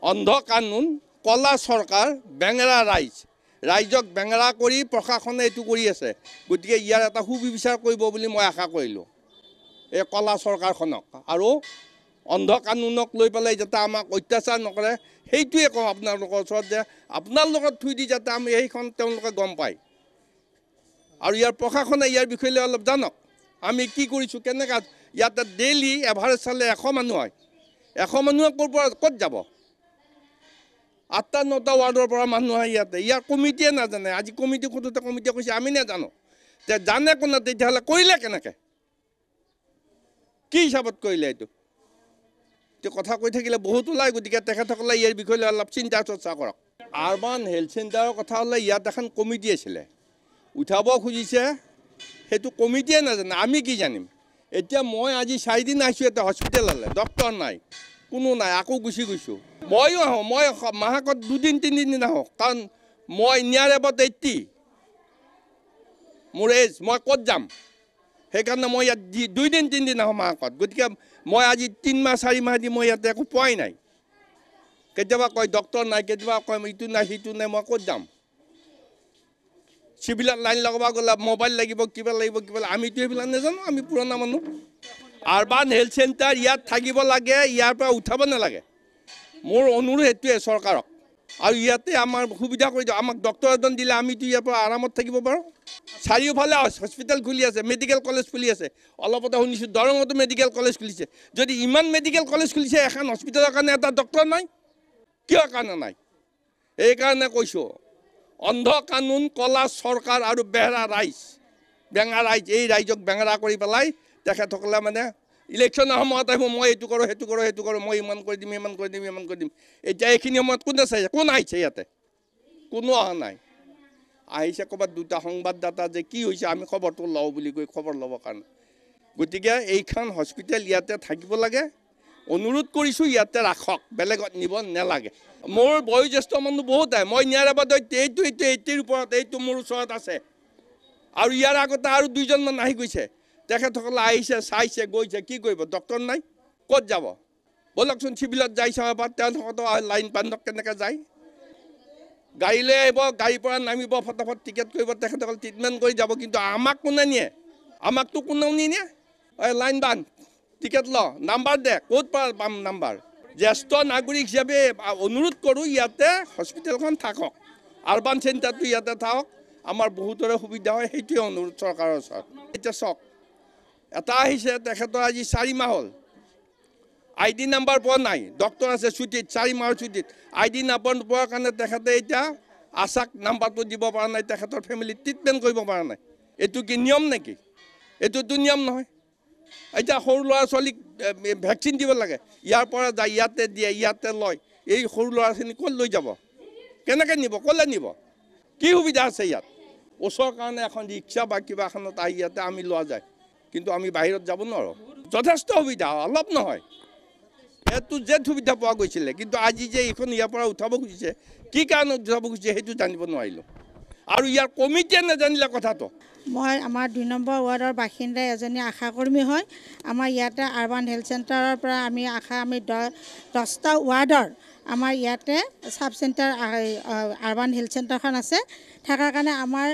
অন্ধ কানুন কলা চৰকাৰ বেঙেৰা ৰাইজক বেঙেৰা কৰি প্ৰশাসনে এইটো কৰি আছে গতিকে ইয়াৰ এটা সুবিচাৰ কৰিব বুলি মই আশা কৰিলোঁ এই কলা চৰকাৰখনক আৰু অন্ধ কানুনক লৈ পেলাই যাতে আমাক অত্যাচাৰ নকৰে সেইটোৱে কওঁ আপোনালোকৰ ওচৰত যে আপোনালোকৰ থুই দি যাতে আমি সেইখন তেওঁলোকে গম পায় আৰু ইয়াৰ প্ৰশাসনে ইয়াৰ বিষয়ে অলপ জানক আমি কি কৰিছোঁ কেনেকৈ ইয়াতে ডেইলি এভাৰেজ চালে 100 মানুহ হয় 100 মানুহে ক'ত যাব 8-9টা ৱাৰ্ডৰ পৰা মানুহ আহে ইয়াতে ইয়াৰ কমিটিয়ে নাজানে আজি কমিটি সোধোতে কমিটিয়ে কৈছে আমি নাজানো তে জানে কোনে তেতিয়াহ'লে কৰিলে কেনেকৈ কি হিচাপত কৰিলে এইটো কথা কৈ থাকিলে বহুত ওলাই গতিকে তেখেতসকলে ইয়াৰ বিষয়ে অলপ চিন্তা চৰ্চা কৰক আৰবান হেল্থ চেণ্টাৰৰ কথা হ'লে ইয়াত এখন কমিটি আছিলে উঠাব খুজিছে সেইটো কমিটিয়ে নাজানে আমি কি জানিম এতিয়া মই আজি 4 দিন আহিছোঁ এটা হস্পিটেললৈ ডক্টৰ নাই কোনো নাই আকৌ গুচি গৈছোঁ ময়ো আহোঁ মই মাহকত 2-3 দিন আহোঁ কাৰণ মই নিয়াৰ এবাউট 80 মোৰ এজ মই ক'ত যাম সেইকাৰণে মই ইয়াত 2-3 দিন আহোঁ মাহকত গতিকে মই আজি 3 মাহ 4 মাহ দি মই ইয়াতে একো পোৱাই নাই কেতিয়াবা কয় ডক্টৰ নাই কেতিয়াবা কয় ইটো নাই সিটো নাই মই ক'ত যাম চিভিলত লাইন লগাব গ'লে মোবাইল লাগিব কিবা আমিতো এইবিলাক নাজানো আমি পুৰণা মানুহ আৰবান হেল্থ চেণ্টাৰ ইয়াত থাকিব লাগে ইয়াৰ পৰা উঠাব নালাগে মোৰ অনুৰোধ সেইটোৱে চৰকাৰক আৰু ইয়াতে আমাৰ সুবিধা কৰি দিয়ক আমাক ডক্টৰ এজন দিলে আমিতো ইয়াৰ পৰা আৰামত থাকিব পাৰোঁ চাৰিওফালে হস্পিটেল খুলি আছে মেডিকেল কলেজ খুলি আছে অলপতে শুনিছোঁ দৰঙতো মেডিকেল কলেজ খুলিছে যদি ইমান মেডিকেল কলেজ খুলিছে এখন হস্পিটেলৰ কাৰণে এটা ডক্টৰ নাই কিয় কাৰণে নাই এইকাৰণে কৈছোঁ অন্ধ কানুন কলা চৰকাৰ আৰু বেঙেৰা ৰাইজ এই ৰাইজক বেঙেৰা কৰি পেলাই তেখেতসকলে মানে ইলেকশ্যনৰ সময়ত আহিব মই এইটো কৰোঁ সেইটো কৰোঁ মই ইমান কৰি দিম এতিয়া এইখিনি সময়ত কোনে চাইছে কোন আহিছে ইয়াতে কোনো অহা নাই আহিছে ক'ৰবাত 2টা সংবাদদাতা যে কি হৈছে আমি খবৰটো লওঁ বুলি কৈ খবৰ ল'বৰ কাৰণে গতিকে এইখন হস্পিটেল ইয়াতে থাকিব লাগে অনুৰোধ কৰিছোঁ ইয়াতে ৰাখক বেলেগত নিব নালাগে মোৰ বয়োজ্যেষ্ঠ মানুহ বহুত আহে মই নিয়াৰ এবাউট 80ৰ ওপৰত এইটো মোৰ ওচৰত আছে আৰু ইয়াৰ আগতে আৰু 2জনমান আহি গৈছে তেখেতসকলে আহিছে চাইছে গৈছে কি কৰিব ডক্টৰ নাই ক'ত যাব বলকচোন চিভিলত যাই চাওঁ এবাৰ তেওঁলোকতো লাইন বান্ধক কেনেকৈ যায় গাড়ী লৈ আহিব গাড়ীৰ পৰা নামিব ফটাফট টিকেট কৰিব তেখেতসকলে ট্ৰিটমেণ্ট কৰি যাব কিন্তু আমাক কোনে নিয়ে আমাকতো কোনেও নিয়ে লাইন বান্ধ টিকেট ল নাম্বাৰ দে ক'ত পৰা পাম নাম্বাৰ জ্যেষ্ঠ নাগৰিক হিচাপে অনুৰোধ কৰোঁ ইয়াতে হস্পিটেলখন থাকক আৰবান চেণ্টাৰটো ইয়াতে থাকক আমাৰ বহুতৰে সুবিধা হয় সেইটোৱে অনুৰোধ চৰকাৰৰ ওচৰত এতিয়া চাওক এটা আহিছে তেখেতৰ আজি 4 মাহ হ'ল ID নাম্বাৰ পোৱা নাই ডক্টৰ আছে ছুটীত 4 মাহৰ ছুটীত ID নাম্বাৰ পোৱাৰ কাৰণে তেখেতে এতিয়া আশাক নাম্বাৰটো দিব পৰা নাই তেখেতৰ ফেমিলি ট্ৰিটমেণ্ট কৰিব পৰা নাই এইটো কি নিয়ম নেকি এইটোতো নিয়ম নহয় এতিয়া সৰু ল'ৰা ছোৱালীক ভেকচিন দিব লাগে ইয়াৰ পৰা যায় ইয়াতে দিয়ে ইয়াতে লয় এই সৰু ল'ৰাখিনি ক'ত লৈ যাব কেনেকৈ নিব ক'লৈ নিব কি সুবিধা আছে ইয়াত ওচৰৰ কাৰণে এখন ৰিক্সা বা কিবা এখনত আহি ইয়াতে আমি লোৱা যায় কিন্তু আমি বাহিৰত যাব নোৱাৰোঁ যথেষ্ট সুবিধা অলপ নহয় এইটো যে সুবিধা পোৱা গৈছিলে কিন্তু আজি যে এইখন ইয়াৰ পৰা উঠাব খুজিছে কি কাৰণত উঠাব খুজিছে সেইটো জানিব নোৱাৰিলোঁ আৰু ইয়াৰ কমিটিয়ে নাজানিলে কথাটো মই আমাৰ 2 নম্বৰ ৱাৰ্ডৰ বাসিন্দা এজনী আশাকৰ্মী হয় আমাৰ ইয়াতে আৰবান হেল্থ চেণ্টাৰৰ পৰা আমি 10টা ৱাৰ্ডৰ আমাৰ ইয়াতে সাব চেণ্টাৰ আৰবান হেল্থ চেণ্টাৰখন আছে থকাৰ কাৰণে আমাৰ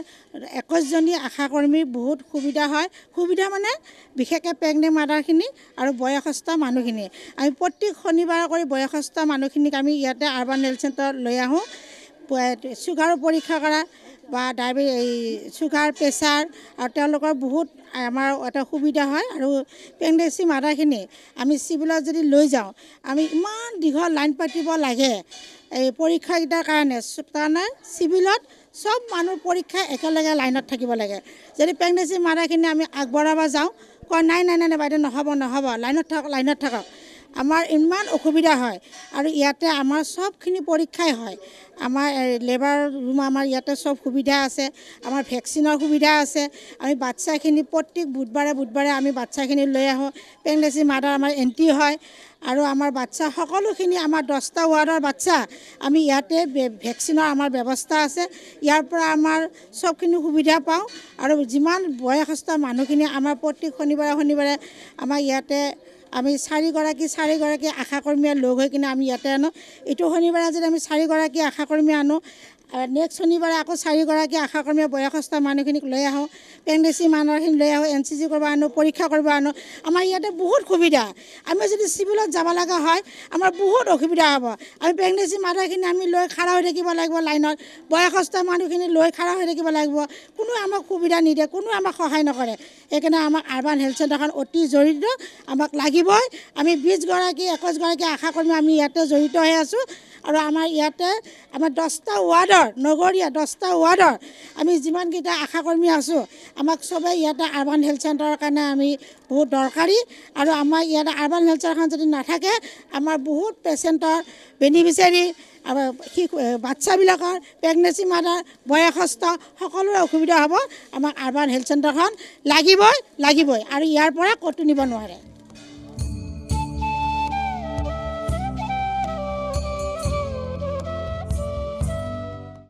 21জনী আশাকৰ্মী বহুত সুবিধা হয় সুবিধা মানে বিশেষকৈ প্ৰেগনেণ্ট মাদাৰখিনি আৰু বয়সস্থ মানুহখিনি আমি প্ৰত্যেক শনিবাৰ কৰি বয়সস্থ মানুহখিনিক আমি ইয়াতে আৰবান হেল্থ চেণ্টাৰত লৈ আহোঁ চুগাৰৰ পৰীক্ষা কৰা বা চুগাৰ প্ৰেছাৰ আৰু তেওঁলোকৰ বহুত আমাৰ এটা সুবিধা হয় আৰু প্ৰেগনেঞ্চি মাদাৰখিনি আমি চিভিলত যদি লৈ যাওঁ আমি ইমান দীঘল লাইন পাতিব লাগে এই পৰীক্ষাকেইটাৰ কাৰণে চিভিলত সব মানুহ পৰীক্ষা একেলগে লাইনত থাকিব লাগে যদি প্ৰেগনেঞ্চি মাদাৰখিনি আমি আগবঢ়াব যাওঁ কয় নাই বাইদেউ নহ'ব লাইনত থাকক আমাৰ ইমান অসুবিধা হয় আৰু ইয়াতে আমাৰ সবখিনি পৰীক্ষাই হয় আমাৰ লেবাৰ ৰুম আমাৰ ইয়াতে সব সুবিধা আছে আমাৰ ভেকচিনৰ সুবিধা আছে আমি বাচ্চাখিনি প্ৰত্যেক বুধবাৰে আমি বাচ্চাখিনি লৈ আহোঁ প্ৰেগনেঞ্চি মাদাৰ আমাৰ এণ্ট্ৰি হয় আৰু আমাৰ বাচ্চা সকলোখিনি আমাৰ 10টা ৱাৰ্ডৰ বাচ্চা আমি ইয়াতে ভেকচিনৰ আমাৰ ব্যৱস্থা আছে ইয়াৰ পৰা আমাৰ সবখিনি সুবিধা পাওঁ আৰু যিমান বয়সস্থ মানুহখিনি আমাৰ প্ৰত্যেক শনিবাৰে আমাৰ ইয়াতে আমি চাৰিগৰাকী আশাকৰ্মীয়ে লগ হৈ কিনে আমি ইয়াতে আনো। এইটো শনিবাৰে যদি আমি 4গৰাকী আশাকৰ্মী আনো, নেক্সট শনিবাৰে আকৌ 4গৰাকী আশাকৰ্মীয়ে বয়সস্থ মানুহখিনিক লৈ আহোঁ, প্ৰেগনেঞ্চি মানুহখিনি লৈ আহোঁ, NCC কৰিব আনো, পৰীক্ষা কৰিব আনো। আমাৰ ইয়াতে বহুত সুবিধা। আমি যদি চিভিলত যাব লগা হয় আমাৰ বহুত অসুবিধা হ'ব। আমি প্ৰেগনেঞ্চি মানুহখিনি আমি লৈ খাৰা হৈ থাকিব লাগিব লাইনত, বয়সস্থ মানুহখিনি লৈ খাৰা হৈ থাকিব লাগিব। কোনো আমাক সুবিধা নিদিয়ে, কোনো আমাক সহায় নকৰে। সেইকাৰণে আমাক আৰবান হেল্থ চেণ্টাৰখন অতি জড়িত, আমাক লাগিবই। আমি 20গৰাকী 21গৰাকী আশাকৰ্মী আমি ইয়াতে জড়িত হৈ আছোঁ। আৰু আমাৰ ইয়াতে আমাৰ 10টা ৱাৰ্ডৰ, নগৰীয়া 10টা ৱাৰ্ডৰ আমি যিমানকেইটা আশাকৰ্মী আছোঁ, আমাক চবেই ইয়াতে আৰবান হেল্থ চেণ্টাৰৰ কাৰণে আমি বহুত দৰকাৰী। আৰু আমাৰ ইয়াতে আৰবান হেল্থ চেণ্টাৰখন যদি নাথাকে আমাৰ বহুত পেচেণ্টৰ, বেনিফিচিয়াৰী, বাচ্চাবিলাকৰ, প্ৰেগনেঞ্চি মাদাৰ, বয়সস্থ সকলোৰে অসুবিধা হ'ব। আমাক আৰবান হেল্থ চেণ্টাৰখন লাগিবই আৰু ইয়াৰ পৰা ক'তো নিব নোৱাৰে।